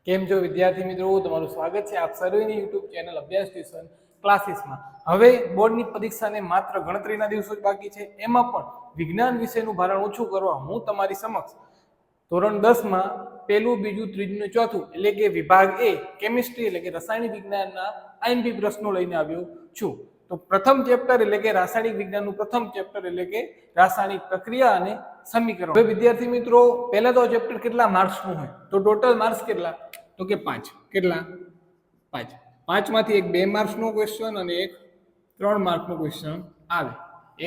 કેમ છો વિદ્યાર્થી મિત્રો, તમારું સ્વાગત છે આપ સર્વેની યુટ્યુબ ચેનલ અભ્યાસ ટ્યુશન ક્લાસીસમાં। હવે બોર્ડની પરીક્ષાને માત્ર ગણતરીના દિવસો જ બાકી છે, એમાં પણ વિજ્ઞાન વિષયનું ભારણ ઓછું કરવા હું તમારી સમક્ષ ધોરણ 10 માં પહેલું, બીજું, ત્રીજું અને ચોથું એટલે કે વિભાગ એ કેમિસ્ટ્રી એટલે કે રસાયણિક વિજ્ઞાનના આઈએમપી પ્રશ્નો લઈને આવ્યો છું। તો પ્રથમ ચેપ્ટર એટલે કે રાસાયણિક વિજ્ઞાનનું પ્રથમ ચેપ્ટર એટલે કે રાસાયણિક પ્રક્રિયા અને સમીકરણ। હવે વિદ્યાર્થી મિત્રો, પહેલા તો ચેપ્ટર કેટલા માર્ક્સનું હોય? તો ટોટલ માર્ક્સ કેટલા? તો કે 5। કેટલા? 5। 5 માંથી એક 2 માર્ક્સનો ક્વેશ્ચન અને એક 3 માર્કનો ક્વેશ્ચન આવે।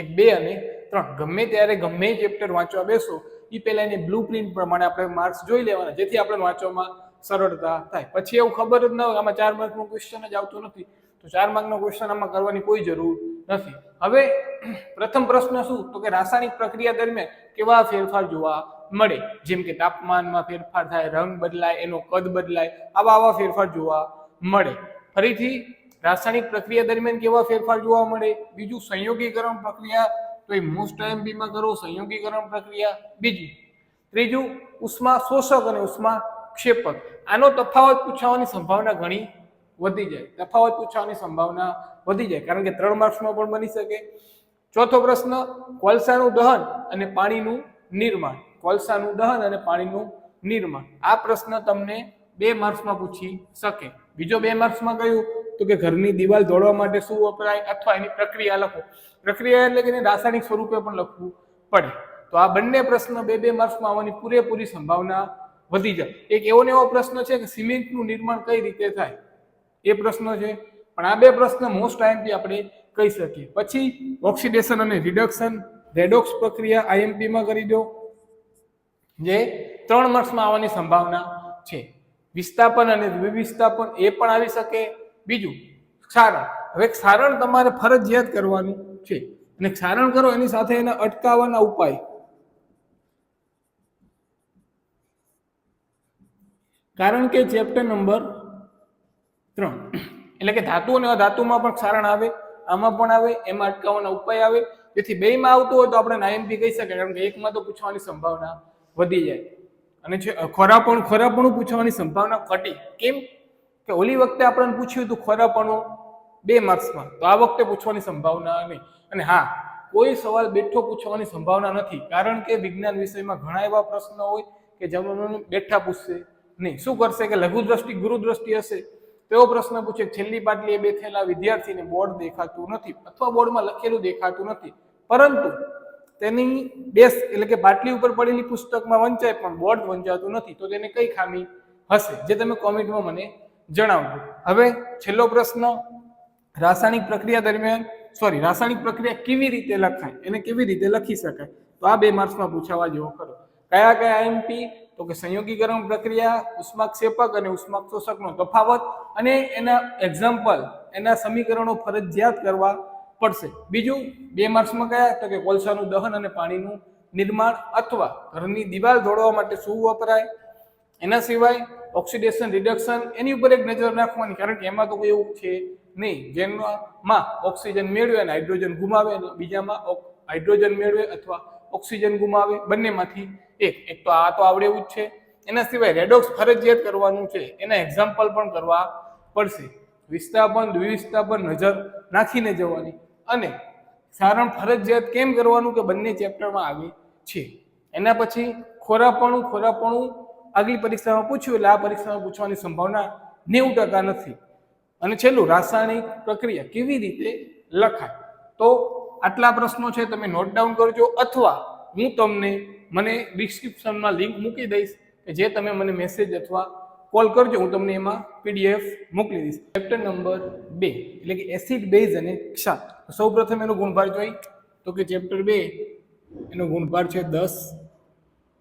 એક 2 અને 3 ગમે ત્યારે ગમે ચેપ્ટર વાંચવા બેસો એ પહેલા એની બ્લુપ્રિન્ટ પ્રમાણે આપણે માર્ક્સ જોઈ લેવાના, જેથી આપણે વાંચવામાં સરળતા થાય। પછી એવું ખબર જ ન હોય આમાં 4 માર્કનો ક્વેશ્ચન જ આવતો નથી, તો 4 માર્કનો ક્વેશ્ચન આમાં કરવાની કોઈ જરૂર નથી। હવે પ્રથમ પ્રશ્ન શું? તો કે રાસાયણિક પ્રક્રિયા દરમિયાન કેવા ફેરફાર જોવા મળે? જેમ કે તાપમાનમાં ફેરફાર થાય, રંગ બદલાય, એનો કદ બદલાય, આવા ફેરફાર જોવા મળે। ફરીથી રાસાયણિક પ્રક્રિયા દરમિયાન કેવા ફેરફાર જોવા મળે? બીજું સંયોગીકરણ પ્રક્રિયા, તો એ મોસ્ટ આઈએમપી માં કરો સંયોગીકરણ પ્રક્રિયા। બીજું, ત્રીજું ઉષ્મા શોષક અને ઉષ્મા ક્ષેપક। આનો તફાવત પૂછવાની સંભાવના ઘણી વધી જાય, તફાવત પૂછવાની સંભાવના વધી જાય, કારણ કે 3 માર્ક્સમાં પણ બની શકે। ચોથો પ્રશ્ન, કોલસાનું દહન અને પાણીનું નિર્માણ। કોલસાનું દહન અને પાણીનું નિર્માણ, આ પ્રશ્ન તમને 2 માર્ક્સમાં પૂછી શકે। બીજો 2 માર્ક્સમાં કયું? તો કે ઘરની દિવાલ દોડવા માટે શું વપરાય, અથવા એની પ્રક્રિયા લખો। પ્રક્રિયા એટલે કે એને રાસાયણિક સ્વરૂપે પણ લખવું પડે। તો આ બંને પ્રશ્ન 2 માર્ક્સમાં આવવાની પૂરેપૂરી સંભાવના વધી જાય। એક એવો ને એવો પ્રશ્ન છે કે સિમેન્ટનું નિર્માણ કઈ રીતે થાય, એ પ્રશ્ન છે, પણ આ 2 પ્રશ્ન મોસ્ટ આઈએમપી આપણે કહી શકીએ। પછી ઓક્સિડેશન અને રિડક્શન, રેડોક્સ પ્રક્રિયા આઈએમપી માં કરી દો, જે 3 માર્ક્સમાં આવવાની સંભાવના છે। વિસ્થાપન અને દ્વિવિસ્થાપન, એ પણ આવી શકે। બીજું ક્ષારણ, હવે ક્ષારણ તમારે ફરજિયાત કરવાનું છે, અને ક્ષારણ કરો એની સાથે એના અટકાવવાના ઉપાય। કારણ કે ચેપ્ટર નંબર 3 એટલે કે ધાતુ અને અધાતુમાં પણ ક્ષારણ આવે, આમાં પણ આવે, એમાં અટકાવવાના ઉપાય આવે। જેથી 2 માં આવતું હોય તો આપણે આઈએમપી કહી શકીએ, કારણ કે 1 માં તો પૂછવાની સંભાવના વધી જાય, અને ખોરાપણું પૂછવાની સંભાવના ઘટી। કેમ કે ઓલી વખતે આપણને પૂછ્યું હતું ખોરાપણું 2 માર્ક્સમાં, તો આ વખતે પૂછવાની સંભાવના નહીં। અને હા, કોઈ સવાલ બેઠો પૂછવાની સંભાવના નથી, કારણ કે વિજ્ઞાન વિષયમાં ઘણા એવા પ્રશ્નો હોય કે જેમને બેઠા પૂછશે નહીં। શું કરશે કે લઘુ દ્રષ્ટિ ગુરુ દ્રષ્ટિ હશે તેવો પ્રશ્ન પૂછે, છેલ્લી પાટલીએ બેઠેલા વિદ્યાર્થીને બોર્ડ દેખાતું નથી, અથવા બોર્ડમાં લખેલું દેખાતું નથી, પરંતુ તેની ડેસ્ક એટલે કે પાટલી ઉપર પડેલી પુસ્તકમાં વંચાય પણ બોર્ડ વંચાતું નથી, તો તેને કઈ ખામી હશે, જે તમે કોમેન્ટમાં મને જણાવજો। હવે છેલ્લો પ્રશ્ન, રાસાયણિક પ્રક્રિયા કેવી રીતે લખાય, એને કેવી રીતે લખી શકાય? તો આ 2 માર્ક્સમાં પૂછાવા જેવો ખરો। કયા આઈએમપી? તો કે સંયોગીકરણ પ્રક્રિયા, ઉષ્માક્ષેપક અને ઉષ્માશોષકનો તફાવત, અને એના એક્ઝામ્પલ, એના સમીકરણો ફરજિયાત કરવા પડશે। બીજું 2 માર્ક્સમાં કયા? તો કે કોલસાનું દહન અને પાણીનું નિર્માણ, અથવા ઘરની દિવાલ દોડવા માટે શું વપરાય। એના સિવાય ઓક્સિડેશન રિડક્શન, એની ઉપર એક નજર નાખવાની, કારણ કે એમાં તો કોઈ એવું છે નહીં જેમાં ઓક્સિજન મેળવે અને હાઇડ્રોજન ગુમાવે, અને બીજામાં હાઇડ્રોજન મેળવે અથવા ઓક્સિજન ગુમાવે, બંનેમાંથી એક તો આ તો આવડે એવું જ છે। એના સિવાય રેડોક્સ ફરજિયાત કરવાનું છે, એના એક્ઝામ્પલ પણ કરવા પડશે। વિસ્થાપન દ્વિવિસ્થાપન નજર નાખીને જવાની, અને ક્ષારણ ફરજિયાત કેમ કરવાનું કે બંને ચેપ્ટરમાં આવે છે। એના પછી ખોરાપણું આગલી પરીક્ષામાં પૂછ્યું, એટલે આ પરીક્ષામાં પૂછવાની સંભાવના 90% નથી। અને છેલ્લું, રાસાયણિક પ્રક્રિયા કેવી રીતે લખાય। તો આટલા પ્રશ્નો છે, તમે નોટ ડાઉન કરજો, અથવા હું તમને ડિસ્ક્રિપ્શનમાં લિંક મૂકી દઈશ, કે જે તમે મને મેસેજ અથવા કોલ કરજો, હું તમને એમાં પીડીએફ મોકલી દઈશ। ચેપ્ટર નંબર 2 એટલે કે એસિડ, બેઝ અને ક્ષાર। સૌપ્રથમ એનો ગુણભાર જોઈ, તો કે ચેપ્ટર 2 એનો ગુણભાર છે 10।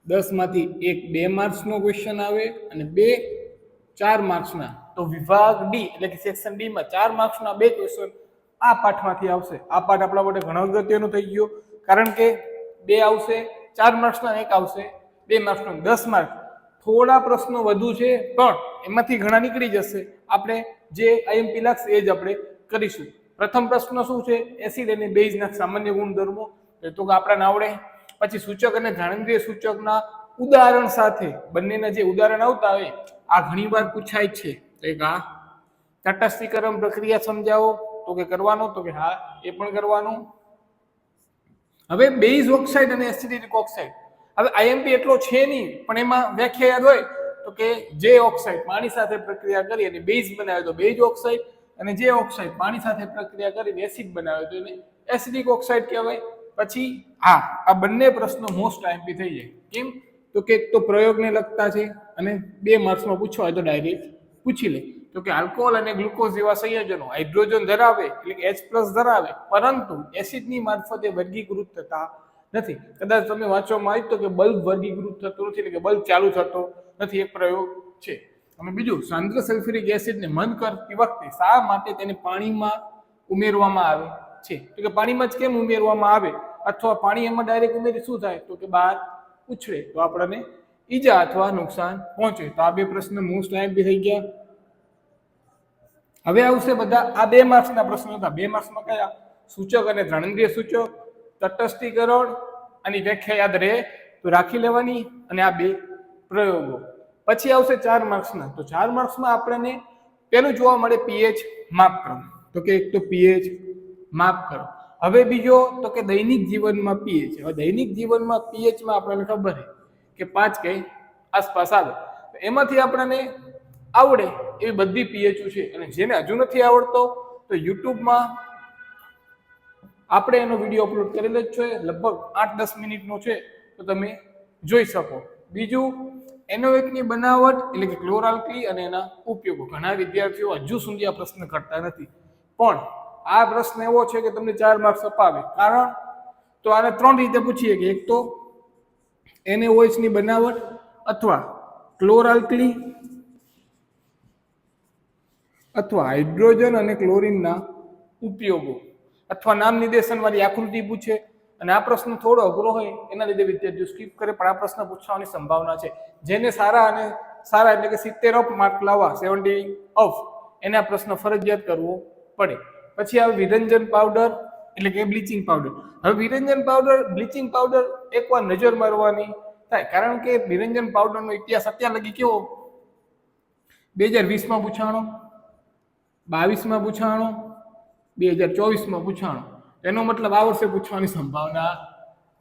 10 માંથી એક 2 માર્ક્સનો ક્વેશ્ચન આવે, અને 2 4 માર્ક્સના। તો વિભાગ ડી એટલે કે સેક્શન ડી માં 4 માર્ક્સના 2 ક્વેશ્ચન આ પાઠમાંથી આવશે। આ પાઠ આપણા માટે ઘણો અગત્યનો થઈ ગયો, કારણ કે 2 આવશે 4 માર્ક્સના, 1 આવશે 2 માર્ક્સનો, 10 માર્ક। થોડા પ્રશ્નો વધુ છે, પણ એમાંથી ઘણા નીકળી જશે। આપણે જે આઈએમપી લાગશે એ જ આપણે કરીશું। પ્રથમ પ્રશ્ન શું છે? એસિડ અને બેઝના સામાન્ય ગુણધર્મો, તો કે આપણને આવડે। પછી સૂચક અને ઘાણેન્દ્રિય સૂચકના ઉદાહરણ સાથે બંનેના જે ઉદાહરણ આવતા હોય આ ઘણીવાર પૂછાય છે. તો એક આ તટસ્થીકરણ પ્રક્રિયા સમજાવો, તો કે કરવાનો, તો કે હા એ પણ કરવાનું. હવે બેઝ ઓક્સાઇડ અને એસિડિક ઓક્સાઇડ, હવે આઈએમપી એટલો છે નહીં, પણ એમાં વ્યાખ્યા યાદ હોય તો કે જે ઓક્સાઇડ પાણી સાથે પ્રક્રિયા કરી અને બેઝ બનાવે તો બેઝ ઓક્સાઇડ, અને જે ઓક્સાઇડ પાણી સાથે પ્રક્રિયા કરીને એસિડ બનાવે તો એને એસિડિક ઓક્સાઇડ કહેવાય. પછી આ બંને પ્રશ્નો મોસ્ટ આઈએમપી થઈ જાય. કેમ? તો કે એક તો પ્રયોગને લગતા છે અને 2 માર્ક્સમાં પૂછવા હોય તો ડાયરેક્ટ પૂછી લે. તો કે આલ્કોહોલ અને ગ્લુકોઝ જેવા સંયોજનો હાઇડ્રોજન ધરાવે એટલે કે H+ ધરાવે, પરંતુ એસિડની મારફતે વર્ગીકૃત થતા નથી. કદાચ તમે વાંચવામાં આવ્યું તો કે બલ્બ વર્ગીકૃત થતો નથી, એટલે કે બલ્બ ચાલુ થતો નથી. એક પ્રયોગ છે. અને બીજું, સાંદ્ર સલ્ફ્યુરિક એસિડને મંદ કરતી વખતે શા માટે તેને પાણીમાં ઉમેરવામાં આવે છે? તો કે પાણીમાં જ કેમ ઉમેરવામાં આવે, અથવા પાણી એમાં ડાયરેક્ટ ઉમેરી શું થાય, તો કે બહાર ઉછળે તો આપણને ઈજા અથવા નુકસાન પહોંચે. તો આ 2 પ્રશ્ન મોસ્ટ આઈએમપી થઈ ગયા. હવે આવશે બધા આ 2 માર્ક્સના પ્રશ્નો હતા. 2 માર્ક્સમાં કયા? સૂચક અને ધ્રાણેન્દ્રિય સૂચક, તટસ્થીકરણ અને વ્યાખ્યા યાદ રહે તો રાખી લેવાની, અને આ 2 પ્રયોગો. પછી આવશે 4 માર્ક્સના. તો 4 માર્ક્સમાં આપણને પેલું જોવા મળે પીએચ માપ કરો. તો કે એક તો પીએચ માપ કરો. હવે બીજો તો કે દૈનિક જીવનમાં પીએચ. હવે દૈનિક જીવનમાં પીએચમાં આપણને ખબર છે કે 5 કે આસપાસ આવે. તો એમાંથી આપણને આવડે એવી બધી પીએચઓ છે, અને જેને હજુ નથી આવડતો તો યુટ્યુબમાં આપણે એનો વિડીયો અપલોડ કરેલો જ છે, લગભગ 8-10 મિનિટનો છે, તો તમે જોઈ શકો. બીજું, NaOH બનાવટ એટલે કે ક્લોરાલ્કલી અને એના ઉપયોગો. ઘણા વિદ્યાર્થીઓ હજુ સુધી આ પ્રશ્ન કરતા નથી, પણ આ પ્રશ્ન એવો છે કે તમને 4 માર્ક્સ અપાવે. કારણ તો આને 3 રીતે પૂછીએ કે એક તો NaOH ની બનાવટ, અથવા ક્લોરાલ્કલી, અથવા હાઇડ્રોજન અને ક્લોરીનના ઉપયોગો, અથવા નામ નિર્દેશન વાળી આકૃતિ પૂછે. અને આ પ્રશ્ન થોડો અઘરો હોય એના લીધે વિદ્યાર્થીઓ સ્કીપ કરે, પણ આ પ્રશ્ન પૂછવાની સંભાવના છે. જેને સારા એટલે કે 70 અપ માર્ક લાવવા, 70 અપ, એને આ પ્રશ્ન ફરજિયાત કરવો પડે. પછી આવે વિરંજન પાવડર એટલે કે બ્લીચિંગ પાવડર. હવે વિરંજન પાવડર, બ્લીચિંગ પાવડર એકવાર નજર મારવાની થાય, કારણ કે વિરંજન પાવડરનો ઇતિહાસ અત્યાર લગી કેવો, 2020માં પૂછાણો, 22માં પૂછાણો, 2024માં પૂછાણો. એનો મતલબ આ વર્ષે પૂછવાની સંભાવના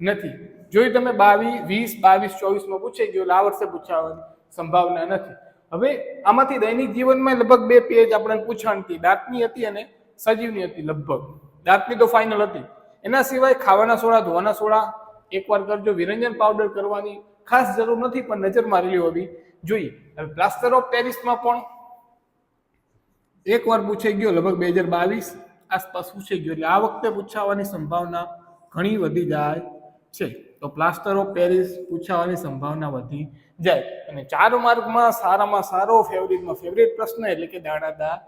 નથી. જો તમે 20, 22, 24માં પૂછાઈ ગયો, આ વર્ષે પૂછવાની સંભાવના નથી. હવે આમાંથી દૈનિક જીવનમાં લગભગ 2 પેજ આપણને પૂછાણતી, દાંતની હતી અને સજીવની હતી. લગભગ દાંતની તો ફાઇનલ હતી. એના સિવાય ખાવાના સોડા, ધોવાના સોડા એકવાર કરજો. વિરંજન પાવડર કરવાની ખાસ જરૂર નથી, પણ નજર મારેલી હોવી જોઈએ. હવે પ્લાસ્ટર ઓફ પેરિસમાં પણ એકવાર પૂછાઈ ગયો, લગભગ 2022 આસપાસ પૂછાઈ ગયો, એટલે આ વખતે પૂછાવાની સંભાવના ઘણી વધી જાય છે. તો પ્લાસ્ટર ઓફ પેરિસ પૂછાવાની સંભાવના વધી જાય. અને 4 માર્કમાં સારામાં સારો ફેવરિટ પ્રશ્ન એટલે કે દાણાદાર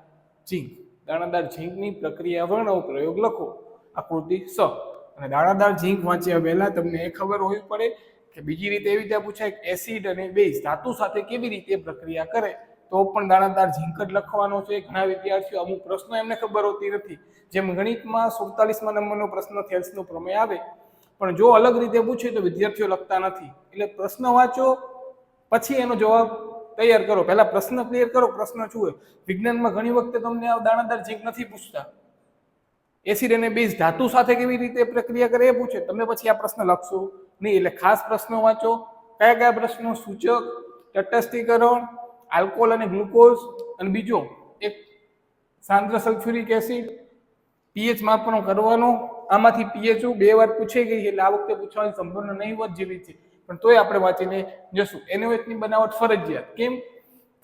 ઝીંક. દાણાદાર ઝીંકની પ્રક્રિયા વર્ણવો, પ્રયોગ લખો, આકૃતિ 6. અને દાણાદાર ઝીંક વાંચ્યા પહેલા તમને એ ખબર હોવી પડે કે બીજી રીતે એવી રીતે પૂછાય કે એસિડ અને બેઝ ધાતુ સાથે કેવી રીતે પ્રક્રિયા કરે, તો પણ દાણાદાર ઝીંક જ લખવાનો છે. ઘણા વિદ્યાર્થીઓ અમુક પ્રશ્નો એમને ખબર હોતી નથી. જેમ ગણિતમાં 47મા નંબરનો પ્રશ્ન થેલ્સનો પ્રમેય આવે, પણ જો અલગ રીતે પૂછે તો વિદ્યાર્થીઓ લખતા નથી. એટલે પ્રશ્ન વાંચો, પછી એનો જવાબ તૈયાર કરો. પહેલા પ્રશ્ન ક્લિયર કરો, પ્રશ્ન શું હોય. વિજ્ઞાનમાં ઘણી વખતે તમને આ દાણાદાર ઝીંક નથી પૂછતા, એસિડ અને બેઝ ધાતુ સાથે કેવી રીતે પ્રક્રિયા કરે એ પૂછે. તમે પછી આ પ્રશ્ન લખશો નહીં. એટલે ખાસ પ્રશ્નો વાંચો. કયા પ્રશ્નો? સૂચક, તટસ્થીકરણ, આલ્કોહોલ અને ગ્લુકોઝ, અને બીજો એક સાંદ્ર સલ્ફ્યુરિક એસિડ, પીએચ માપનો કરવાનો. આમાંથી પીએચ 2 વાર પૂછાઈ ગઈ, એટલે આ વખતે પૂછવાની સંભાવના નહીવત જેવી છે, પણ તોય આપણે વાંચીને જશું. NaOH ની બનાવટ ફરજિયાત. કેમ?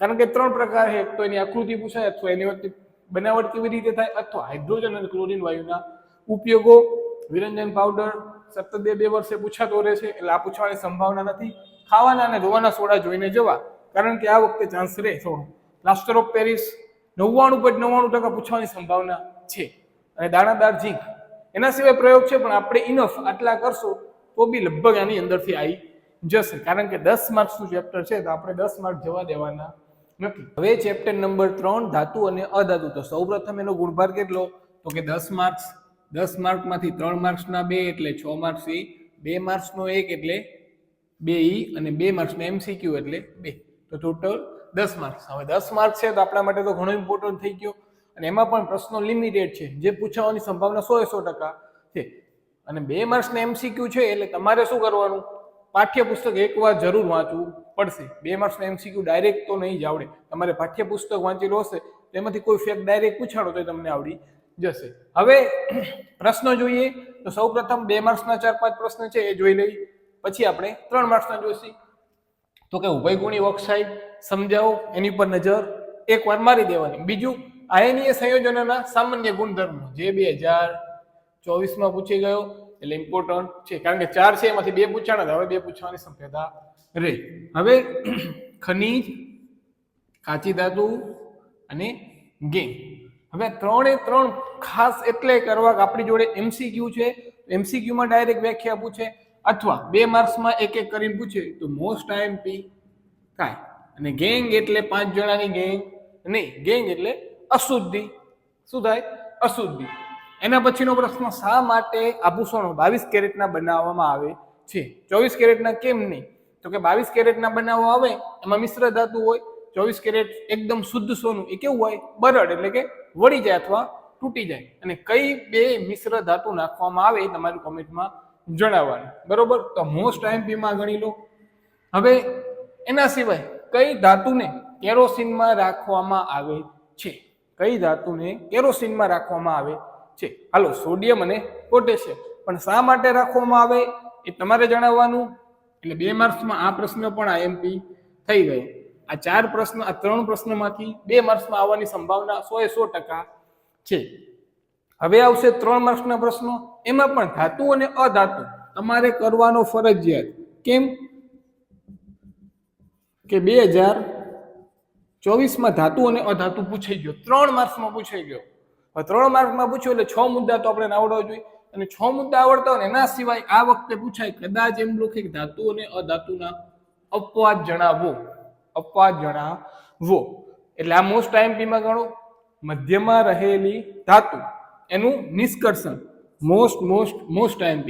કારણ કે 3 પ્રકાર છે. એક તો એની આકૃતિ પૂછાય, અથવા NaOH ની બનાવટ કેવી રીતે થાય, અથવા હાઇડ્રોજન અને ક્લોરીન વાયુના ઉપયોગો. વિરંજન પાવડર સતત 2 વર્ષે પૂછાતો રહે છે, એટલે આ પૂછવાની સંભાવના નથી. ખાવાના અને ધોવાના સોડા જોઈને જવા, કારણ કે આ વખતે ચાન્સ રહે થોડો. પ્લાસ્ટર ઓફ પેરિસ 99.99% પૂછવાની સંભાવના છે. અને દાણાદાર ઝીંક એના સિવાય પ્રયોગ છે, પણ આપણે ઇનફ આટલા કરશો તો બી લગભગ આની અંદરથી આવી જશે, કારણ કે 10 માર્ક્સનું ચેપ્ટર છે, તો આપણે 10 માર્ક જવા દેવાના નથી. હવે ચેપ્ટર નંબર 3 ધાતુ અને અધાતુ. તો સૌપ્રથમ એનો ગુણભાર કેટલો, તો કે 10 માર્ક્સ. 10 માર્કમાંથી 3 માર્ક્સના 2 એટલે 6 માર્ક્સ. 2 માર્ક્સનો 1 એટલે 2E અને 2 માર્ક્સનો MCQ એટલે 2, તો ટોટલ 10 માર્ક્સ. હવે 10 માર્ક્સ છે તો આપણા માટે તો ઘણો ઇમ્પોર્ટન્ટ થઈ ગયો, અને એમાં પણ પ્રશ્નો લિમિટેડ છે, જે પૂછાવાની સંભાવના 100% છે. અને 2 માર્ક્સના MCQ છે એટલે તમારે શું કરવાનું, પાઠ્યપુસ્તક એકવાર જરૂર વાંચવું પડશે. 2 માર્ક્સના MCQ ડાયરેક્ટ તો નહીં જ આવડે, તમારે પાઠ્યપુસ્તક વાંચેલું હશે તેમાંથી કોઈ ફેક્ટ ડાયરેક્ટ પૂછાડો તો તમને આવડી જશે. હવે પ્રશ્નો જોઈએ તો સૌપ્રથમ 2 માર્ક્સના 4-5 પ્રશ્ન છે એ જોઈ લઈ, પછી આપણે 3 માર્ક્સના જોઈશું. તો કે ઉભયગુણી ઓક્સાઇડ સમજાવો, એની પર નજર એકવાર મારી દેવાની. બીજું, આયનીય સંયોજનોના સામાન્ય ગુણધર્મો, જે 2024માં પૂછી ગયો એટલે ઇમ્પોર્ટન્ટ છે, કારણ કે 4 છે એમાંથી 2 પૂછાણા, હવે 2 પૂછવાની શક્યતા રહે. હવે ખનિજ, કાચી ધાતુ અને ગેમ. હવે 3 ખાસ એટલે કરવા કે આપણી જોડે MCQ છે, MCQ માં ડાયરેક્ટ વ્યાખ્યા પૂછે, અથવા 2 માર્ક્સમાં એક એક કરીને પૂછે તો મોસ્ટ IMP થાય. અને ગેંગ એટલે 5 જણાની ગેંગ નહીં, ગેંગ એટલે અશુદ્ધિ. શું થાય? અશુદ્ધિ. એના પછીનો પ્રશ્ન, શા માટે આભૂષણો 22 કેરેટના બનાવવામાં આવે છે? 24 કેરેટના કેમ નહીં? તો કે 22 કેરેટના બનાવવા આવે એમાં મિશ્ર ધાતુ હોય, 24 કેરેટ એકદમ શુદ્ધ સોનું એ કેવું હોય? બરડ, એટલે કે વળી જાય અથવા તૂટી જાય. અને કઈ 2 મિશ્ર ધાતુ નાખવામાં આવે એ તમારી કોમેન્ટમાં જણાવવાનું. બરોબર, તો મોસ્ટ IMP માં ગણી લો. હવે એના સિવાય કઈ ધાતુને કેરોસીનમાં રાખવામાં આવે છે? કઈ ધાતુને કેરોસીનમાં રાખવામાં આવે છે? હાલો, સોડિયમ અને પોટેશિયમ. પણ શા માટે રાખવામાં આવે એ તમારે જણાવવાનું. એટલે 2 માર્ક્સમાં આ પ્રશ્ન પણ IMP થઈ ગયો. આ 4 પ્રશ્ન, આ 3 પ્રશ્નોમાંથી 2 માર્ક્સમાં આવવાની સંભાવના 100% છે. હવે આવશે 3 માર્ક્સના પ્રશ્નો, એમાં પણ ધાતુ અને અધાતુ તમારે કરવાનો ફરજિયાત. કેમ કે 2024માં ધાતુ અને અધાતુ પૂછાઈ ગયો, 3 માર્ક્સમાં પૂછાઈ ગયો. હવે 3 માર્કમાં પૂછ્યો એટલે 6 મુદ્દા તો આપણે આવડવા જોઈએ, અને 6 મુદ્દા આવડતા હોય એના સિવાય આ વખતે પૂછાય કદાચ એમ લખે કે ધાતુ અને અધાતુના અપવાદ જણાવો. અપવાદ જણાવો એટલે આ મોસ્ટ IMP માં ગણો. મધ્યમાં રહેલી ધાતુ એનું નિષ્કર્ષણ, મોસ્ટ IMP.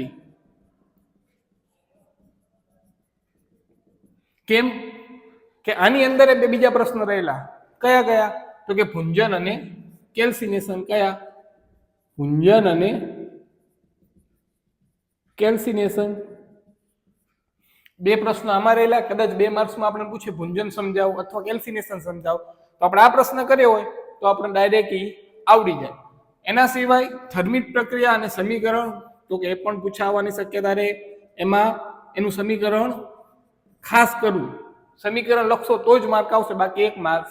કેમ કે આની અંદર બીજા પ્રશ્ન રહેલા. કયા કયા? તો કે ભુંજન અને કેલ્સિનેશન. કયા? ભુંજન અને કેલ્સિનેશન. 2 પ્રશ્નો આમાં રહેલા. કદાચ 2 માર્ક્સમાં આપણે પૂછે ભુંજન સમજાવો અથવા કેલ્સિનેશન સમજાવો, તો આપણે આ પ્રશ્ન કર્યો હોય તો આપણે ડાયરેક્ટલી આવડી જાય. એના સિવાય થર્મિક પ્રક્રિયા અને સમીકરણ, તો કે એ પણ પૂછાવાની શક્યતા રહે. એમાં એનું સમીકરણ ખાસ કરવું, સમીકરણ લખશો તો જ માર્ક આવશે, બાકી 1 માર્ક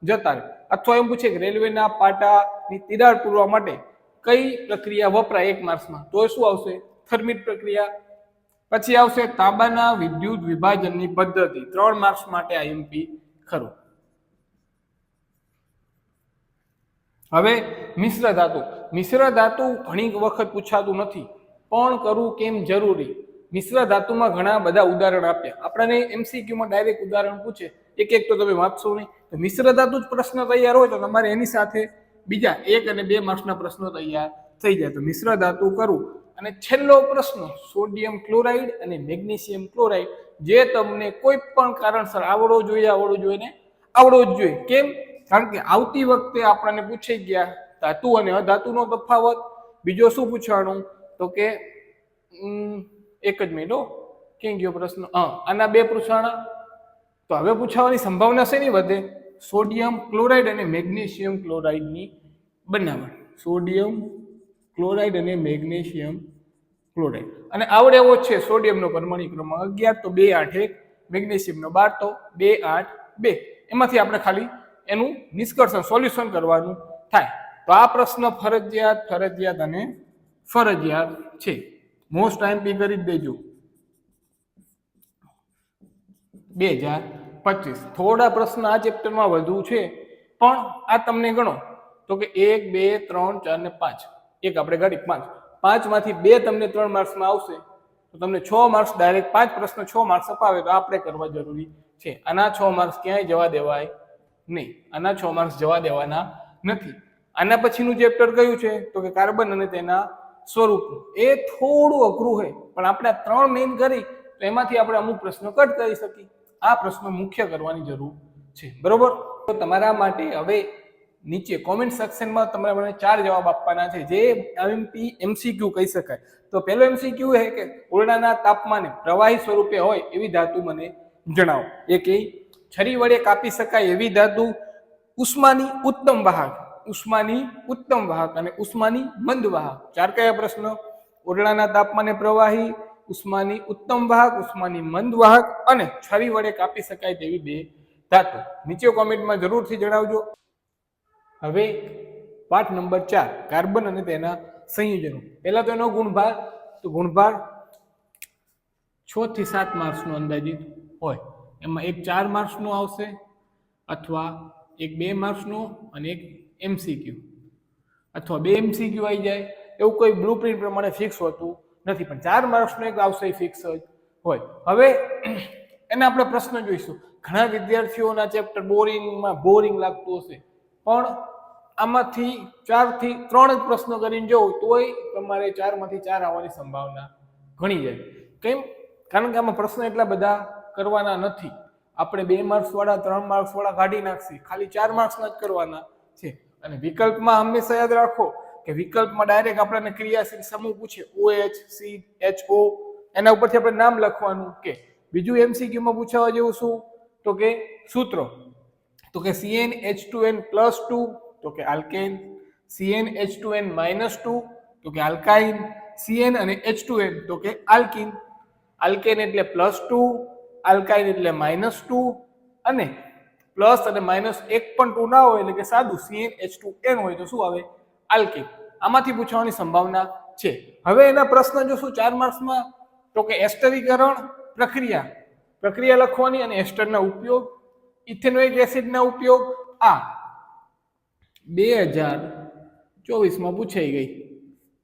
જતા રહે. અથવા એમ પૂછે કે રેલવેના પાટાની તિરાડ પૂરવા માટે કઈ પ્રક્રિયા વપરાય 1 માર્ક્સમાં, તો શું આવશે? થર્મિક પ્રક્રિયા. પછી આવશે તાંબાના વિદ્યુત વિભાજનની પદ્ધતિ, 3 માર્ક્સ માટે IMP ખરું. હવે મિશ્ર ધાતુ. મિશ્ર ધાતુ ઘણી વખત પૂછાતું નથી, પણ કરવું કેમ જરૂરી? મિશ્ર ધાતુમાં ઘણા બધા ઉદાહરણ આપ્યા. આપણને MCQ માં ડાયરેક્ટ ઉદાહરણ પૂછે, એક એક તો તમે વાંચશો નહીં. તો મિશ્ર ધાતુ જ પ્રશ્ન તૈયાર હોય તો તમારે એની સાથે બીજા 1 અને 2 માર્ક્સના પ્રશ્નો તૈયાર થઈ જાય. તો મિશ્ર ધાતુ કરવું. અને છેલ્લો પ્રશ્ન, સોડિયમ ક્લોરાઇડ અને મેગ્નેશિયમ ક્લોરાઇડ, જે તમને કોઈ પણ કારણસર આવડવો જોઈએ ને આવડવો જ જોઈએ. કેમ? કારણ કે આવતી વખતે આપણને પૂછાઈ ગયા ધાતુ અને અધાતુનો તફાવત. બીજો શું પૂછવાનું? તો કે એક જ મિનિટ, ક્યાં ગયો પ્રશ્ન? આના 2 પૂછવાના. તો હવે પૂછાવાની સંભાવના શેની વધે? સોડિયમ ક્લોરાઇડ અને મેગ્નેશિયમ ક્લોરાઇડની બનાવટ. સોડિયમ ક્લોરાઇડ અને મેગ્નેશિયમ ક્લોરાઇડ. અને આવડે એવો છે સોડિયમનો પરમાણુ ક્રમાંક 11, તો 2, 8, 1, મેગ્નેશિયમનો 12, તો 2, 8, 2. એમાંથી આપણે ખાલી એનું નિષ્કર્ષણ સોલ્યુશન કરવાનું થાય. તો આ પ્રશ્ન ફરજિયાત અને ફરજિયાત છે. મોસ્ટ IMP કરી દેજો 2025. થોડા પ્રશ્ન આ ચેપ્ટરમાં વધુ છે, પણ આ તમને ગણો તો કે 1, 2, 3, 4 ને 5. એક આપણે ગાડી 5. 5 માંથી 2 તમને 3 માર્ક્સમાં આવશે, તો તમને 6 માર્ક્સ ડાયરેક્ટ 5 પ્રશ્ન 6 માર્ક્સ અપાવે તો આપણે કરવા જરૂરી છે. આના 6 માર્ક્સ ક્યાંય જવા દેવાય નહીં. આના 6 માર્ક્સ જવા દેવાના નથી. આના પછીનું ચેપ્ટર કયું છે? તો કે કાર્બન અને તેના સ્વરૂપ. એ થોડું અઘરું હોય, પણ આપણે 3 મેઇન કરી તો એમાંથી આપણે અમુક પ્રશ્નો કટ કરી શકીએ. આ પ્રશ્નો મુખ્ય કરવાની જરૂર છે. બરોબર? તો તમારા માટે હવે નીચે કોમેન્ટ સેક્શનમાં તમારે મને 4 જવાબ આપવાના છે જે આઈએમપી એમસીક્યુ કહી શકાય. તો પહેલો એમસીક્યુ છે કે ઓરડાના તાપમાને પ્રવાહી સ્વરૂપે હોય એવી ધાતુ મને જણાવો. એ કે છરી વડે કાપી શકાય એવી ધાતુ, ઉષ્માની ઉત્તમ વાહક, ઉષ્માની ઉત્તમ વાહક અને ઉષ્માની મંદ વાહક. 4 કયા પ્રશ્નો? ઓરડાના તાપમાને પ્રવાહી, ઉષ્માની ઉત્તમ વાહક, ઉષ્માની મંદ વાહક અને છરી વડે કાપી શકાય તેવી 2 ધાતુ. નીચે કોમેન્ટમાં જરૂરથી જણાવજો. હવે પાઠ નંબર 4 કાર્બન અને તેના સંયોજનો. પહેલા તો એનો ગુણભાર. તો ગુણભાર 6 થી 7 માર્ક્સનો અંદાજિત હોય. એમાં એક 4 માર્ક્સનો આવશે અથવા એક 2 માર્ક્સનો અને એક એમસીક્યુ અથવા 2 એમસીક્યુ આવી જાય. એવું કોઈ બ્લુપ્રિન્ટ પ્રમાણે ફિક્સ હોતું નથી, પણ 4 માર્ક્સનો એક આવશે ફિક્સ જ હોય. હવે એના આપણે પ્રશ્ન જોઈશું. ઘણા વિદ્યાર્થીઓના ચેપ્ટર બોરિંગ લાગતું હશે, પણ આમાંથી 4 થી 3 જ પ્રશ્નો કરીને જવું તોય તમારે 4 માંથી 4 આવવાની સંભાવના ઘણી જાય. કેમ? કારણ કે આમાં પ્રશ્ન એટલા બધા કરવાના નથી. આપણે 2 માર્ક્સ વાળા 3 માર્ક્સ વાળા કાઢી નાખશી, ખાલી 4 માર્ક્સના જ કરવાના છે. અને વિકલ્પમાં હંમેશા યાદ રાખો કે વિકલ્પમાં ડાયરેક્ટ આપણને ક્રિયાશીલ સમૂહ પૂછે OH, CHO, એના ઉપરથી આપણે નામ લખવાનું. કે બીજું એમસીક્યુમાં પૂછાવા જેવું શું? તો કે સૂત્રો. તો કે CnH2n+2 તો કે આલ્કેન, CnH2n-2 તો કે આલ્કાઇન, Cn અને H2n તો કે આલ્કીન. આલ્કેન એટલે +2, આલ્કાઇન એટલે -2 અને પ્લસ અને માઇનસ એક પણ 2 ના હોય એટલે કે સાદું CnH2n હોય તો શું આવે? આલ્કીન. આમાંથી પૂછવાની સંભાવના છે. હવે એના પ્રશ્ન જો શું 4 માર્ક્સમાં? તો કે એસ્ટરીકરણ પ્રક્રિયા લખવાની અને એસ્ટરના ઉપયોગ, ઇથેનોઇક એસિડના ઉપયોગ. આ 2024માં પૂછાઈ ગઈ,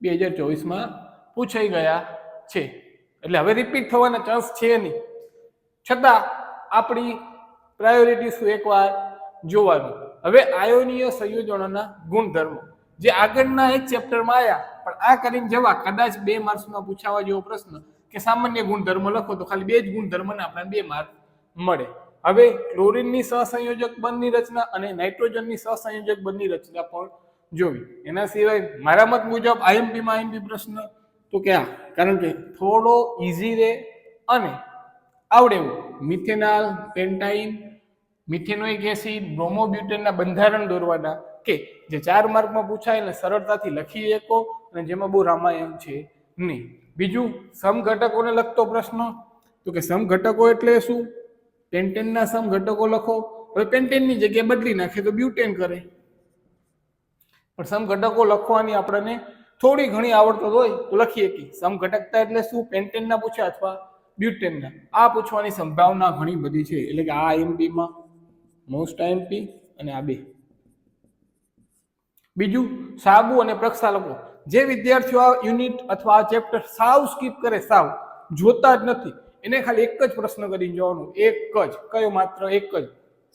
2024માં પૂછાઈ ગયા છે. એટલે હવે રિપીટ થવાના ચાન્સ છે નહીં. છતાં આપણી પ્રાયોરિટી શું એકવાર જોવાનું. હવે આયોનીય સંયોજનોના ગુણધર્મો જે આગળના એક ચેપ્ટરમાં આવ્યા, પણ આ કરીને જવા કદાચ 2 માર્ક્સમાં પૂછાવા જેવો પ્રશ્ન કે સામાન્ય ગુણધર્મ લખો તો ખાલી 2 જ ગુણધર્મને આપણને 2 માર્ક મળે. હવે ક્લોરીનની સહસંયોજક બંધની રચના અને નાઇટ્રોજનની સહસંયોજક બંધની રચના પણ જોવી. એના સિવાય મારા મત મુજબ આઈએમપી પ્રશ્ન તો કે આ, કારણ કે થોડો ઈઝી રહે અને આવડે એવું મિથેનોલ, પેન્ટાઇન, મિથેનોઇક એસિડ, બ્રોમોબ્યુટેનના બંધારણ દોરવાના કે જે 4 માર્કમાં પૂછાય એટલે સરળતાથી લખી શકો અને જેમાં બહુ રામાયણ છે નહીં. બીજું સમઘટકોને લગતો પ્રશ્ન. તો કે સમઘટકો એટલે શું? પેન્ટેનના સમઘટકો લખો. હવે પેન્ટેનની જગ્યાએ બદલી નાખે તો બ્યુટેન કરે, પણ સમઘટકો લખવાની આપણને થોડી ઘણી આવડત હોય તો લખી શકીએ. સમઘટકતા એટલે શું? પેન્ટેનના પૂછે અથવા બ્યુટેનના. આ પૂછવાની સંભાવના ઘણી બધી છે. એટલે કે આ આઈએમપીમાં મોસ્ટ આઈએમપી અને આ 2. બીજું સાબુ અને પ્રક્ષાલકો. જે વિદ્યાર્થીઓ આ યુનિટ અથવા આ ચેપ્ટર સાવ સ્કીપ કરે, સાવ જોતા જ નથી, એને ખાલી એક જ પ્રશ્ન કરીને જવાનું. એક જ, કયો? માત્ર એક જ.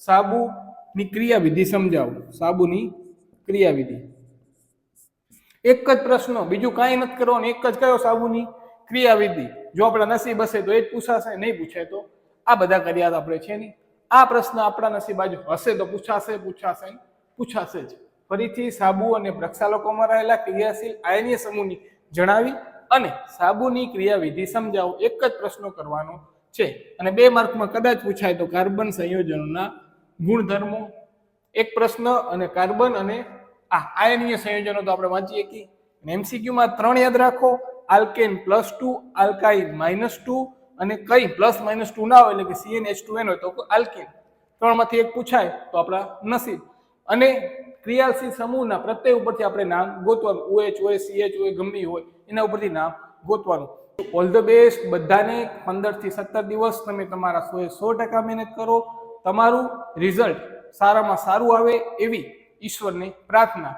સાબુની ક્રિયાવિધિ સમજાવો. સાબુની ક્રિયાવિધિ, એક જ પ્રશ્ન, બીજું કાંઈ નથી કરવાનું. એક જ કયો? સાબુની ક્રિયાવિધિ. જો આપણા નસીબ હશે તો એ જ પૂછાશે, નહીં પૂછાય તો આ બધા કર્યા આપણે છે નહીં. આ પ્રશ્ન આપણા નસીબ બાજુ હશે તો પૂછાશે જ. ફરીથી સાબુ અને પ્રક્ષાલકોમાં રહેલા ક્રિયાશીલ આયનીય સમૂહની જણાવી અને સાબુની ક્રિયાવિધિ સમજાવો. એક જ પ્રશ્નો કરવાનો છે. અને 2 માર્કમાં કદાચ પૂછાય તો કાર્બન સંયોજનોના ગુણધર્મો એક પ્રશ્ન, અને કાર્બન અને આ આયનીય સંયોજનો તો આપણે વાંચીએ કે. એમસીક્યુમાં 3 યાદ રાખો. આલ્કેન +2, આલ્કાઇન -2 અને કઈ +-2 ના હોય એટલે કે CnH2n હોય તો આલ્કેન. 3 માંથી એક પૂછાય તો આપણા નસીબ. અને ક્રિયાશીલ સમૂહના પ્રત્યેક ઉપરથી આપણે નામ ગોતવાનું. OH હોય, CH હોય, ગમે હોય એના ઉપરથી નામ ગોતવાનું. ઓલ ધ બેસ્ટ બધાને. 15 થી 17 દિવસ તમે તમારા 100% મહેનત કરો. તમારું રિઝલ્ટ સારામાં સારું આવે એવી ઈશ્વરને પ્રાર્થના.